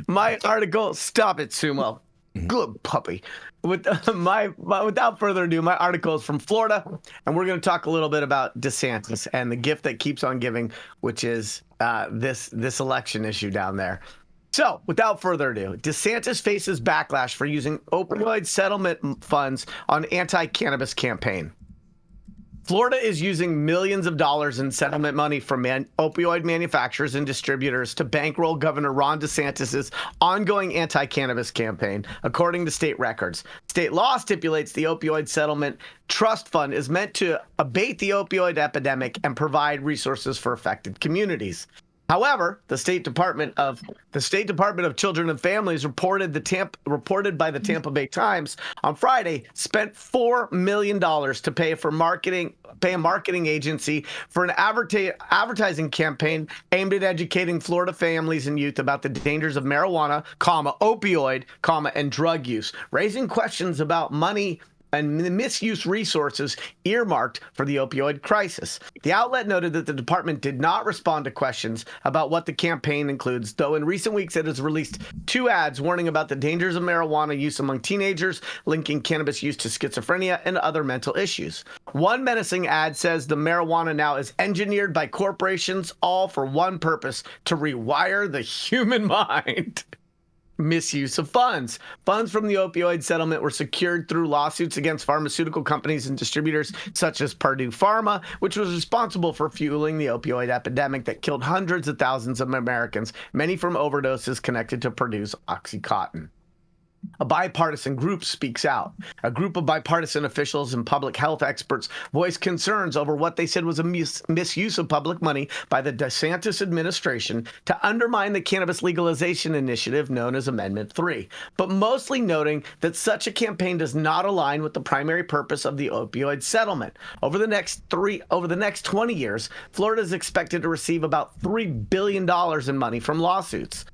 My article, stop it, Sumo. Good puppy. Without further ado, my article is from Florida, and we're going to talk a little bit about DeSantis and the gift that keeps on giving, which is this election issue down there. So, without further ado, DeSantis faces backlash for using opioid settlement funds on anti-cannabis campaign. Florida is using millions of dollars in settlement money from opioid manufacturers and distributors to bankroll Governor Ron DeSantis' ongoing anti-cannabis campaign, according to state records. State law stipulates the opioid settlement trust fund is meant to abate the opioid epidemic and provide resources for affected communities. However, the State Department of Children and Families reported by the Tampa Bay Times on Friday spent $4 million to pay a marketing agency for an advertising campaign aimed at educating Florida families and youth about the dangers of marijuana, opioid, and drug use, raising questions about money and the misuse resources earmarked for the opioid crisis. The outlet noted that the department did not respond to questions about what the campaign includes, though in recent weeks it has released 2 ads warning about the dangers of marijuana use among teenagers, linking cannabis use to schizophrenia and other mental issues. One menacing ad says the marijuana now is engineered by corporations, all for one purpose: to rewire the human mind. Misuse of funds. Funds from the opioid settlement were secured through lawsuits against pharmaceutical companies and distributors such as Purdue Pharma, which was responsible for fueling the opioid epidemic that killed hundreds of thousands of Americans, many from overdoses connected to Purdue's OxyContin. A bipartisan group speaks out. A group of bipartisan officials and public health experts voiced concerns over what they said was a misuse of public money by the DeSantis administration to undermine the cannabis legalization initiative known as Amendment 3, but mostly noting that such a campaign does not align with the primary purpose of the opioid settlement. Over the next 20 years, Florida is expected to receive about $3 billion in money from lawsuits.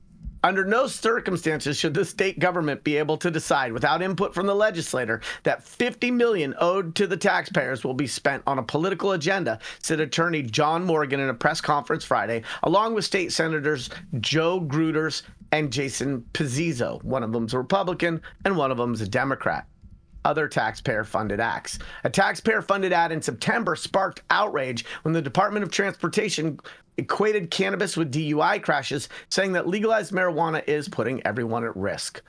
Under no circumstances should the state government be able to decide, without input from the legislator, that $50 million owed to the taxpayers will be spent on a political agenda, said Attorney John Morgan in a press conference Friday, along with state senators Joe Gruters and Jason Pizzo. One of them's a Republican and one of them's a Democrat. Other taxpayer-funded acts. A taxpayer-funded ad in September sparked outrage when the Department of Transportation equated cannabis with DUI crashes, saying that legalized marijuana is putting everyone at risk.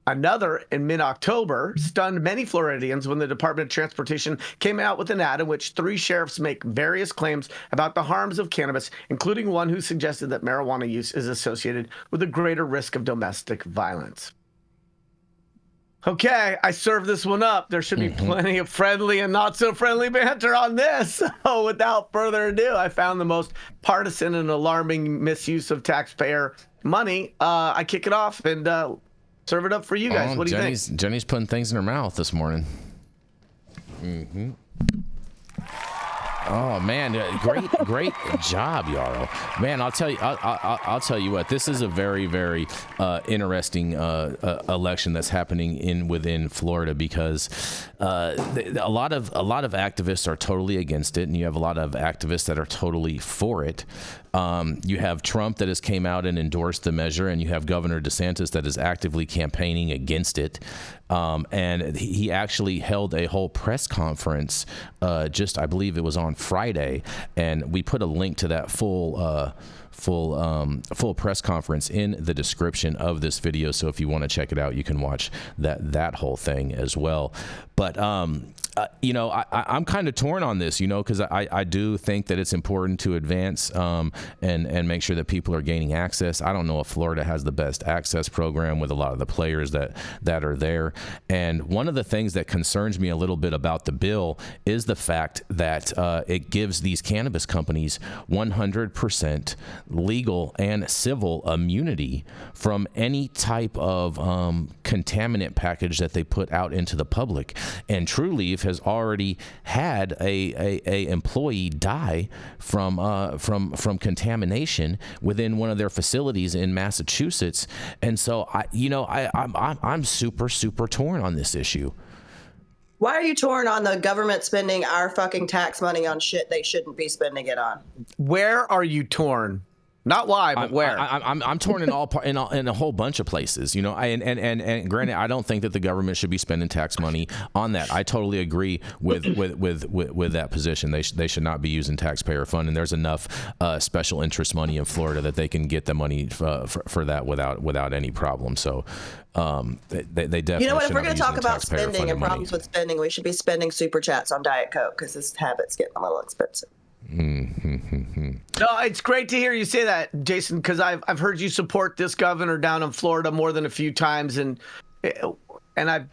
Another in mid-October stunned many Floridians when the Department of Transportation came out with an ad in which 3 sheriffs make various claims about the harms of cannabis, including one who suggested that marijuana use is associated with a greater risk of domestic violence. Okay, I served this one up. There should be plenty of friendly and not so friendly banter on this. So without further ado, I found the most partisan and alarming misuse of taxpayer money. I kick it off and serve it up for you guys. What do you think? Jenny's putting things in her mouth this morning. Oh man, great job, Yarrow. Man, I'll tell you what. This is a very, very interesting election that's happening within Florida, because a lot of activists are totally against it, and you have a lot of activists that are totally for it. You have Trump that has came out and endorsed the measure, and you have Governor DeSantis that is actively campaigning against it. And he actually held a whole press conference I believe it was on Friday, and we put a link to that full press conference in the description of this video. So if you want to check it out, you can watch that whole thing as well. But I'm kind of torn on this, because I do think that it's important to advance and make sure that people are gaining access. I don't know if Florida has the best access program with a lot of the players that are there. And one of the things that concerns me a little bit about the bill is the fact that it gives these cannabis companies 100% legal and civil immunity from any type of contaminant package that they put out into the public. And True Leaf has already had a employee die from contamination within one of their facilities in Massachusetts. And so I'm super torn on this issue. Why are you torn on the government spending our fucking tax money on shit they shouldn't be spending it on? Where are you torn? Not why, but where. I'm torn in in a whole bunch of places, and granted, I don't think that the government should be spending tax money on that. I totally agree with that position. They should not be using taxpayer fund, and there's enough special interest money in Florida that they can get the money for that without any problem. So they definitely. You know what? If we're going to talk about spending and problems with spending, we should be spending super chats on Diet Coke because this habit's getting a little expensive. No, it's great to hear you say that, Jason, because I've heard you support this governor down in Florida more than a few times, and I've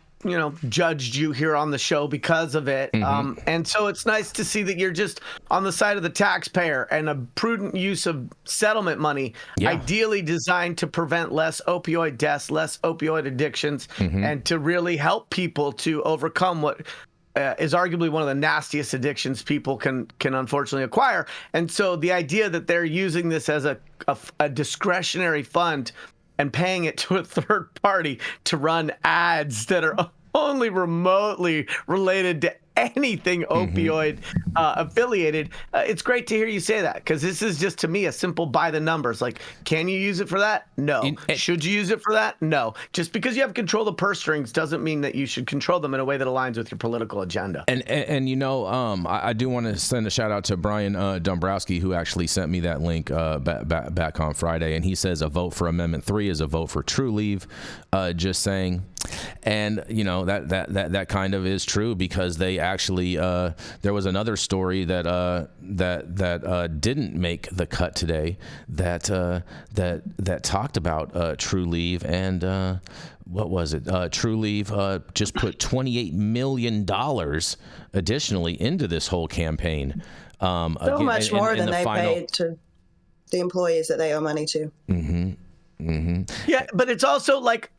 judged you here on the show because of it. And so it's nice to see that you're just on the side of the taxpayer and a prudent use of settlement money, ideally designed to prevent less opioid deaths, less opioid addictions, and to really help people to overcome what is arguably one of the nastiest addictions people can unfortunately acquire. And so the idea that they're using this as a discretionary fund and paying it to a third party to run ads that are only remotely related to anything opioid affiliated, it's great to hear you say that, because this is just, to me, a simple by the numbers. Like, can you use it for that? No. Should you use it for that? No. Just because you have control of the purse strings doesn't mean that you should control them in a way that aligns with your political agenda. And I do want to send a shout out to Brian Dombrowski, who actually sent me that link back on Friday, and he says a vote for Amendment 3 is a vote for True Leave. Just saying. And that kind of is true, because they actually there was another story that didn't make the cut today that talked about True Leave, and what was it? True Leave just put $28 million additionally into this whole campaign. Much more than they paid to the employees that they owe money to. Yeah, but it's also like.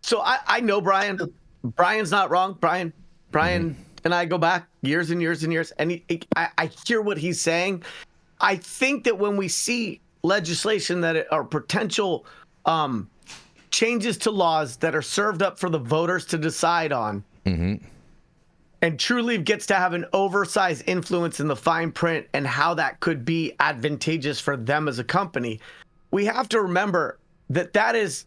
So I know Brian. Brian's not wrong. Brian and I go back years and years and years, and I hear what he's saying. I think that when we see legislation that are potential changes to laws that are served up for the voters to decide on, and True Leave gets to have an oversized influence in the fine print and how that could be advantageous for them as a company, we have to remember that is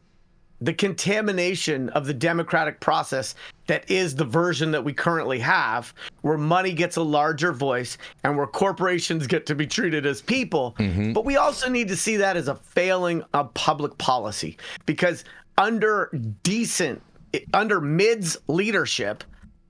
the contamination of the democratic process that is the version that we currently have, where money gets a larger voice and where corporations get to be treated as people. But we also need to see that as a failing of public policy, because under Mid's leadership,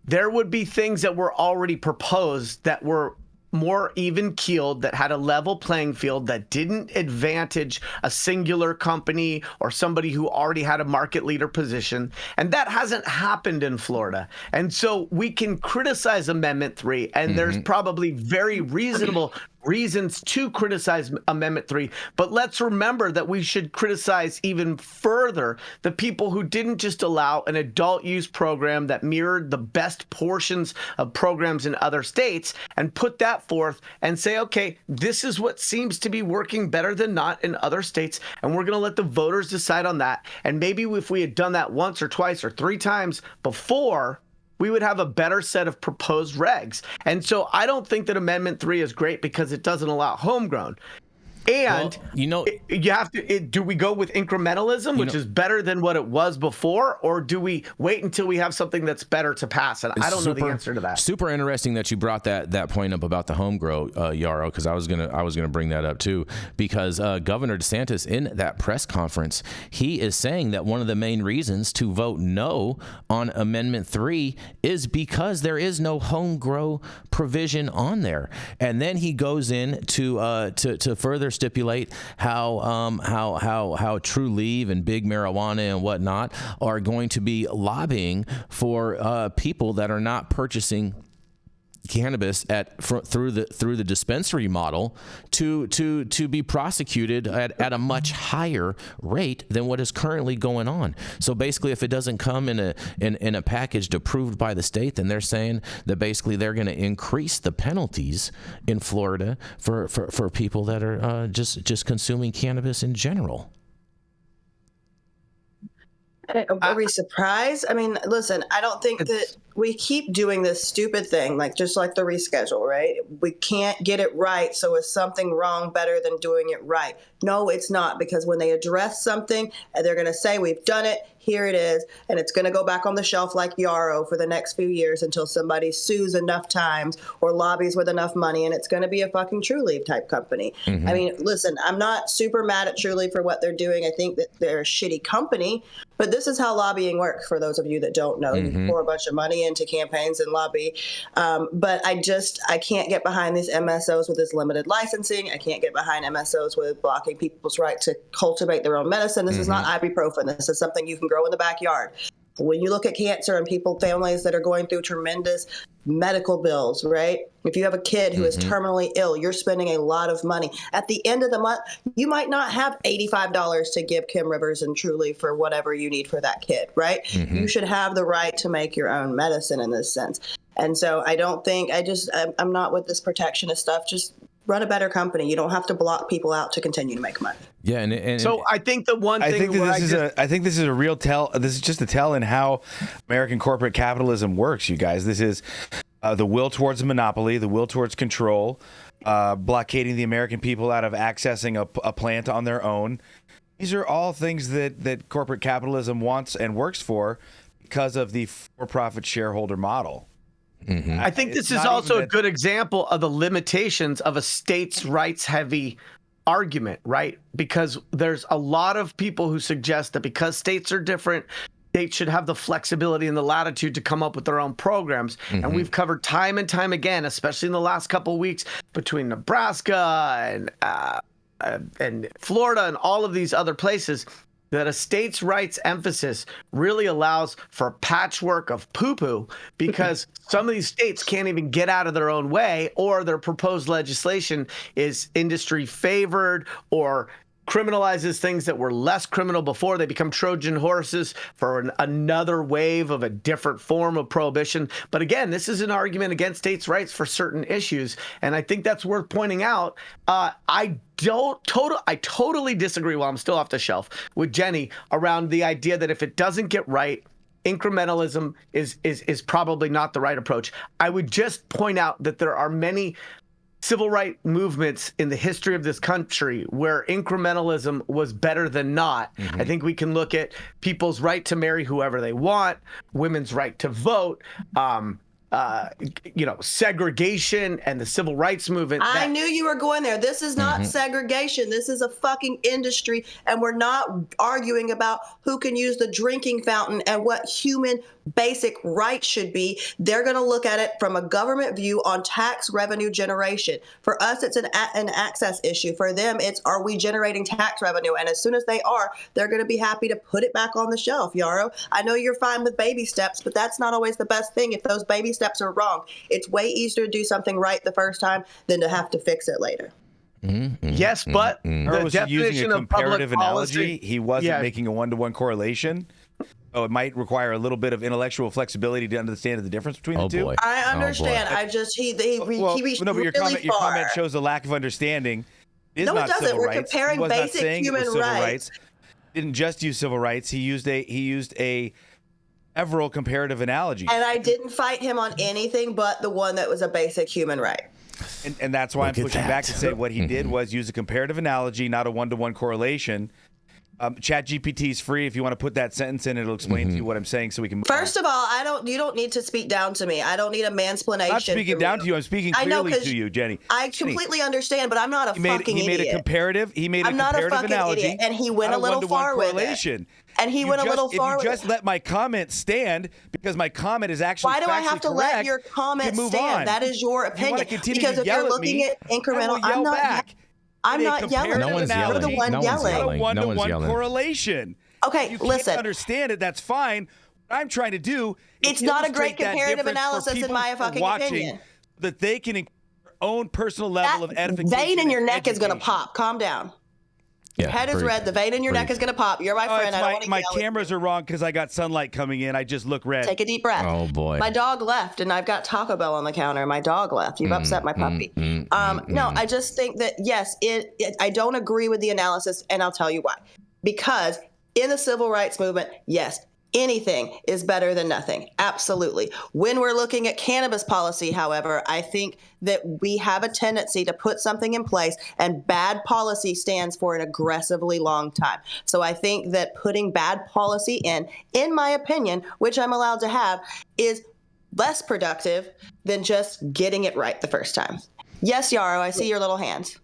there would be things that were already proposed that were more even-keeled, that had a level playing field, that didn't advantage a singular company or somebody who already had a market leader position. And that hasn't happened in Florida. And so we can criticize Amendment 3, and there's probably very reasonable reasons to criticize Amendment 3, but let's remember that we should criticize even further the people who didn't just allow an adult use program that mirrored the best portions of programs in other states and put that forth and say, okay, this is what seems to be working better than not in other states, and we're going to let the voters decide on that. And maybe if we had done that once or twice or three times before, we would have a better set of proposed regs. And so I don't think that Amendment 3 is great because it doesn't allow homegrown. And you have to. Do we go with incrementalism, which is better than what it was before, or do we wait until we have something that's better to pass? And I don't know the answer to that. Super interesting that you brought that point up about the home grow, Yarrow, because I was gonna bring that up too, because Governor DeSantis, in that press conference, he is saying that one of the main reasons to vote no on Amendment 3 is because there is no home grow provision on there, and then he goes in to further stipulate how True Leave and Big Marijuana and whatnot are going to be lobbying for people that are not purchasing cannabis through the dispensary model to be prosecuted at a much higher rate than what is currently going on. So basically, if it doesn't come in a package approved by the state, then they're saying that basically they're going to increase the penalties in Florida for people that are just consuming cannabis in general. Are we surprised? I mean, listen, I don't think that we keep doing this stupid thing, like just like the reschedule, right? We can't get it right. So is something wrong better than doing it right? No, it's not, because when they address something, they're going to say, we've done it, here it is, and it's going to go back on the shelf like Yarrow for the next few years until somebody sues enough times or lobbies with enough money, and it's going to be a fucking Trulieve type company. I mean, listen, I'm not super mad at Trulieve for what they're doing. I think that they're a shitty company, but this is how lobbying works, for those of you that don't know. You pour a bunch of money into campaigns and lobby. But I can't get behind these MSOs with this limited licensing. I can't get behind MSOs with blocking people's right to cultivate their own medicine. This is not ibuprofen. This is something you can grow in the backyard. When you look at cancer and families that are going through tremendous medical bills, right? If you have a kid who is terminally ill, you're spending a lot of money. At the end of the month, you might not have $85 to give Kim Rivers and Trulieve for whatever you need for that kid, right? You should have the right to make your own medicine in this sense. And so I'm not with this protectionist stuff. Just run a better company. You don't have to block people out to continue to make money. Yeah, and so I think the one thing I think this is a real tell. This is just a tell in how American corporate capitalism works, you guys. This is the will towards monopoly, the will towards control, blockading the American people out of accessing a plant on their own. These are all things that corporate capitalism wants and works for because of the for-profit shareholder model. I think this is also a good example of the limitations of a states' rights heavy argument, right? Because there's a lot of people who suggest that because states are different, states should have the flexibility and the latitude to come up with their own programs. And we've covered time and time again, especially in the last couple of weeks, between Nebraska and Florida and all of these other places, that a states' rights emphasis really allows for a patchwork of poo-poo, because some of these states can't even get out of their own way, or their proposed legislation is industry favored or criminalizes things that were less criminal before. They become Trojan horses for another wave of a different form of prohibition. But again, this is an argument against states' rights for certain issues, and I think that's worth pointing out. I totally disagree, while I'm still off the shelf, with Jenny around the idea that if it doesn't get right, incrementalism is probably not the right approach. I would just point out that there are many civil rights movements in the history of this country where incrementalism was better than not. I think we can look at people's right to marry whoever they want, women's right to vote, segregation and the civil rights movement. I knew you were going there. This is not segregation. This is a fucking industry, and we're not arguing about who can use the drinking fountain and what human basic rights should be. They're going to look at it from a government view on tax revenue generation. For us, it's an access issue. For them, it's, are we generating tax revenue? And as soon as they are, they're going to be happy to put it back on the shelf, Yarrow. I know you're fine with baby steps, but that's not always the best thing if those baby steps are wrong. It's way easier to do something right the first time than to have to fix it later. Yes, but the definition using a of comparative public analogy, policy, he wasn't making a one-to-one correlation. So it might require a little bit of intellectual flexibility to understand the difference between the two. Boy. I understand. I just he reached no, but your really your far. comment shows a lack of understanding. No, it doesn't. We're comparing basic human rights. Didn't just use civil rights. He used a several comparative analogy. And I didn't fight him on anything but the one that was a basic human right. And that's why I'm pushing back to say what he did was use a comparative analogy, not a one-to-one correlation. ChatGPT is free. If you want to put that sentence in, it'll explain to you what I'm saying, so we can move First on. of all, you don't need to speak down to me. I don't need a mansplanation. I'm not speaking down to you. I'm speaking clearly to you, Jenny. I completely understand, but I'm not a fucking idiot. He made a comparative analogy. Idiot, and he went a little far with it. And he went a little far with it. If you just let my comment stand, because my comment is actually Why do I have to correct, let your comment move stand? On. That is your opinion. Because if you're looking at incremental, I'm not back. I'm not yelling. No one's yelling. You're the one yelling. Not a one-to-one correlation. Okay, you listen. Can't understand it. That's fine. What I'm trying to do is it's not a great illustrate that comparative difference analysis for in my fucking opinion. That they can increase their own personal level of edification. Vein in your neck is going to education. pop. Calm down. Yeah, Head is red. The vein in your neck is going to pop. You're my friend. I don't want to my cameras are wrong because I got sunlight coming in. I just look red. Take a deep breath. Oh boy. My dog left, and I've got Taco Bell on the counter. My dog left. You've upset my puppy. No, I just think that yes, I don't agree with the analysis, and I'll tell you why. Because in the civil rights movement, yes, anything is better than nothing. Absolutely. When we're looking at cannabis policy, however, I think that we have a tendency to put something in place, and bad policy stands for an aggressively long time. So I think that putting bad policy in my opinion, which I'm allowed to have, is less productive than just getting it right the first time. Yes, Yarrow, I see your little hand.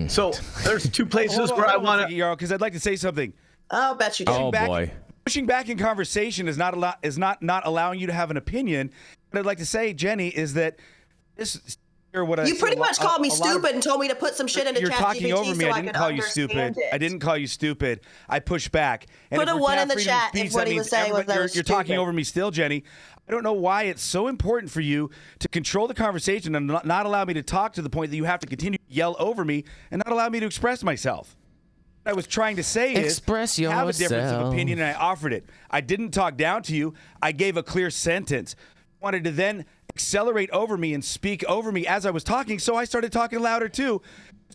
So there's two places where I want to, Yarrow, because I'd like to say something. Oh, bet you do. Oh, boy. Pushing back in conversation is not allowing you to have an opinion. What I'd like to say, Jenny, is that this. You pretty much called me stupid and told me to put some shit into ChatGPT. You're talking over me. So I didn't call you stupid. I didn't call you stupid. I pushed back. And put a one in the chat if what he was saying was that you're talking over me still, Jenny. I don't know why it's so important for you to control the conversation and not allow me to talk to the point that you have to continue to yell over me and not allow me to express myself. What I was trying to say is have a difference of opinion, and I offered it. I didn't talk down to you. I gave a clear sentence. I wanted to then accelerate over me and speak over me as I was talking, so I started talking louder too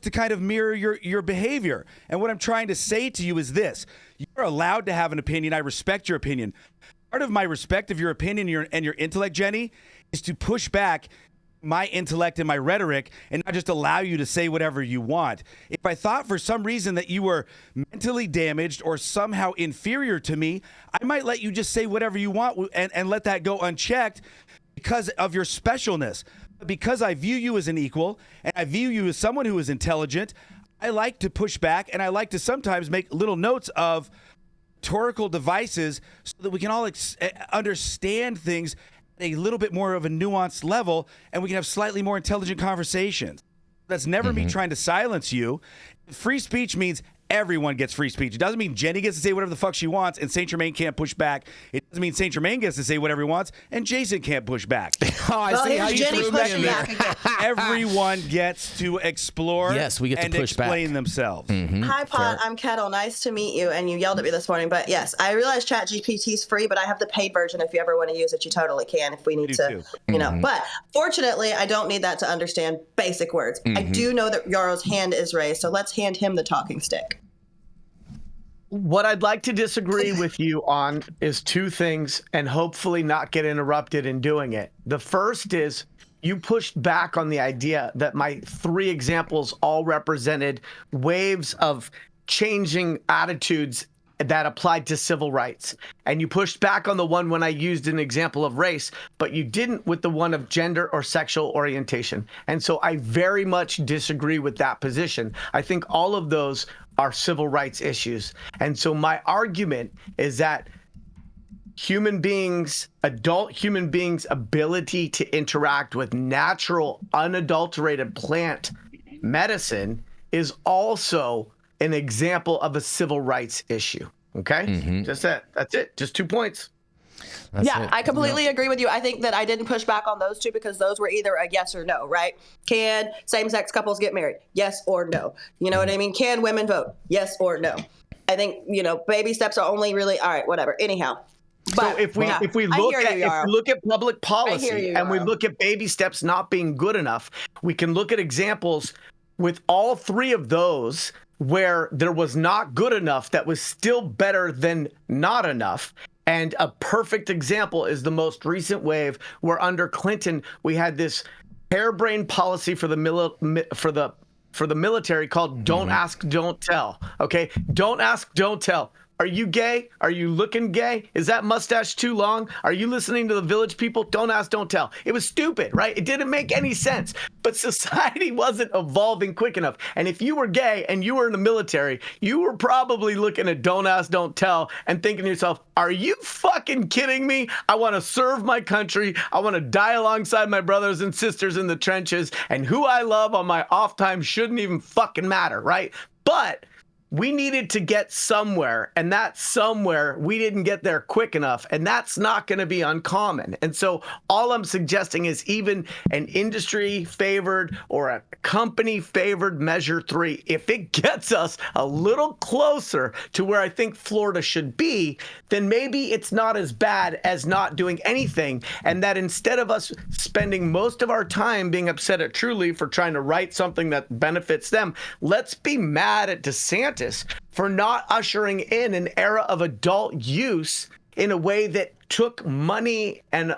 to kind of mirror your behavior. And what I'm trying to say to you is this. You're allowed to have an opinion. I respect your opinion. Part of my respect of your opinion and your intellect, Jenny, is to push back my intellect and my rhetoric and not just allow you to say whatever you want. If I thought for some reason that you were mentally damaged or somehow inferior to me, I might let you just say whatever you want and let that go unchecked because of your specialness. But because I view you as an equal and I view you as someone who is intelligent, I like to push back, and I like to sometimes make little notes of rhetorical devices so that we can all understand things a little bit more of a nuanced level, and we can have slightly more intelligent conversations. That's never me trying to silence you. Free speech means everyone gets free speech. It doesn't mean Jenny gets to say whatever the fuck she wants and St. Germain can't push back. It doesn't mean St. Germain gets to say whatever he wants and Jason can't push back. I see how you Jenny threw that in there. Everyone gets to explore yes, we get to and push explain back. themselves. Hi, Pot. I'm Kettle. Nice to meet you. And you yelled at me this morning. But yes, I realize ChatGPT is free, but I have the paid version. If you ever want to use it, you totally can if we need to, you know. But fortunately, I don't need that to understand basic words. I do know that Yarrow's hand is raised, so let's hand him the talking stick. What I'd like to disagree with you on is two things, and hopefully not get interrupted in doing it. The first is you pushed back on the idea that my three examples all represented waves of changing attitudes that applied to civil rights. And you pushed back on the one when I used an example of race, but you didn't with the one of gender or sexual orientation. And so I very much disagree with that position. I think all of those are civil rights issues. And so my argument is that adult human beings' ability to interact with natural, unadulterated plant medicine is also an example of a civil rights issue. Okay? Just that. That's it. Just 2 points. That's yeah, it. I completely agree with you. I think that I didn't push back on those two because those were either a yes or no, right? Can same-sex couples get married? Yes or no. You know what I mean? Can women vote? Yes or no. I think, baby steps are only really, all right, whatever. Anyhow. But so if we look at public policy and we look at baby steps not being good enough, we can look at examples with all three of those where there was not good enough that was still better than not enough. And a perfect example is the most recent wave where under Clinton, we had this harebrained policy for the military called Don't Ask, Don't Tell. Okay? Don't ask, don't tell. Are you gay? Are you looking gay? Is that mustache too long? Are you listening to the Village People? Don't ask, don't tell. It was stupid, right? It didn't make any sense. But society wasn't evolving quick enough. And if you were gay and you were in the military, you were probably looking at don't ask, don't tell and thinking to yourself, are you fucking kidding me? I want to serve my country. I want to die alongside my brothers and sisters in the trenches. And who I love on my off time shouldn't even fucking matter, right? But we needed to get somewhere, and that somewhere, we didn't get there quick enough, and that's not going to be uncommon. And so all I'm suggesting is even an industry-favored or a company-favored Measure 3, if it gets us a little closer to where I think Florida should be, then maybe it's not as bad as not doing anything, and that instead of us spending most of our time being upset at Trulieve for trying to write something that benefits them, let's be mad at DeSantis for not ushering in an era of adult use in a way that took money and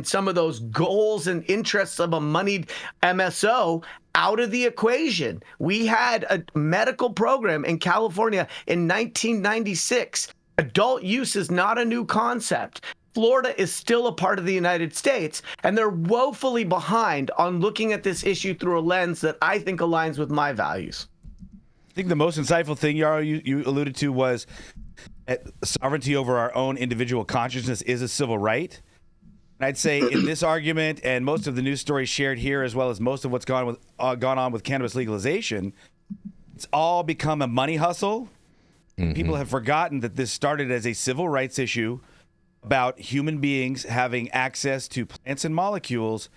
some of those goals and interests of a moneyed MSO out of the equation. We had a medical program in California in 1996. Adult use is not a new concept. Florida is still a part of the United States, and they're woefully behind on looking at this issue through a lens that I think aligns with my values. I think the most insightful thing, Yarrow, you alluded to was that sovereignty over our own individual consciousness is a civil right. And I'd say in this argument and most of the news stories shared here, as well as most of what's gone on with cannabis legalization, it's all become a money hustle. Mm-hmm. People have forgotten that this started as a civil rights issue about human beings having access to plants and molecules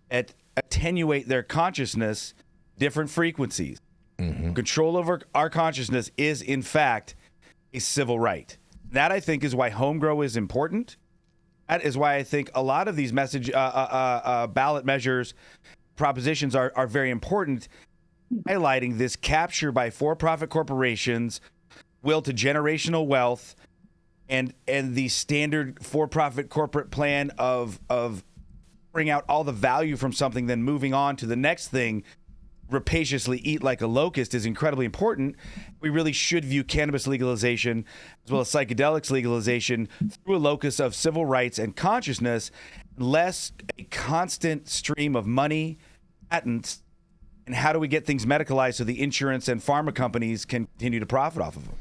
that attenuate their consciousness, different frequencies. Mm-hmm. Control over our consciousness is, in fact, a civil right. That, I think, is why home grow is important. That is why I think a lot of these ballot measures, propositions are very important, highlighting this capture by for-profit corporations, will to generational wealth, and the standard for-profit corporate plan of bring out all the value from something, then moving on to the next thing, rapaciously eat like a locust, is incredibly important. We really should view cannabis legalization as well as psychedelics legalization through a locus of civil rights and consciousness, less a constant stream of money, patents, and how do we get things medicalized so the insurance and pharma companies can continue to profit off of them.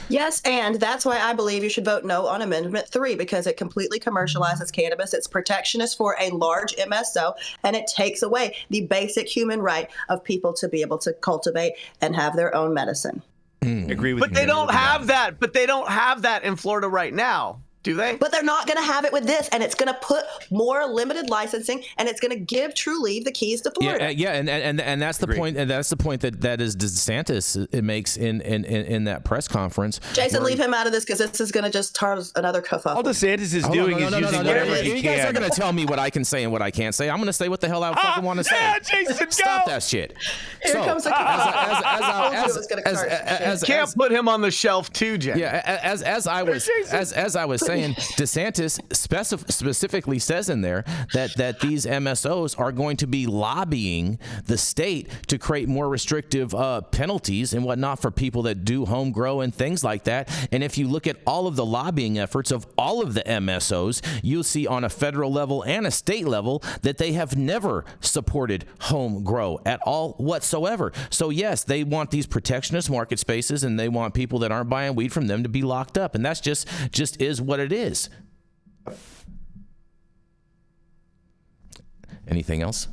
Yes, and that's why I believe you should vote no on Amendment 3, because it completely commercializes cannabis. It's protectionist for a large MSO, and it takes away the basic human right of people to be able to cultivate and have their own medicine. Agree with you. But they don't have that. But they don't have that in Florida right now. Do they? But they're not going to have it with this, and it's going to put more limited licensing, and it's going to give Trulieve the keys to Florida. And that's the point. And that's the point that is DeSantis it makes in that press conference. Jason, leave him out of this, because this is going to just start another kerfuffle. All DeSantis is doing is using whatever he can. You guys are going to tell me what I can say and what I can't say. I'm going to say what the hell I fucking want to say. Yeah, Jason, stop that shit. Here comes the can't put him on the shelf too, Jen. Yeah, as I was saying, DeSantis specifically says in there that these MSOs are going to be lobbying the state to create more restrictive penalties and whatnot for people that do home grow and things like that. And if you look at all of the lobbying efforts of all of the MSOs, you'll see on a federal level and a state level that they have never supported home grow at all whatsoever. So yes, they want these protectionist market spaces, and they want people that aren't buying weed from them to be locked up, and that's just is what it is. Anything else?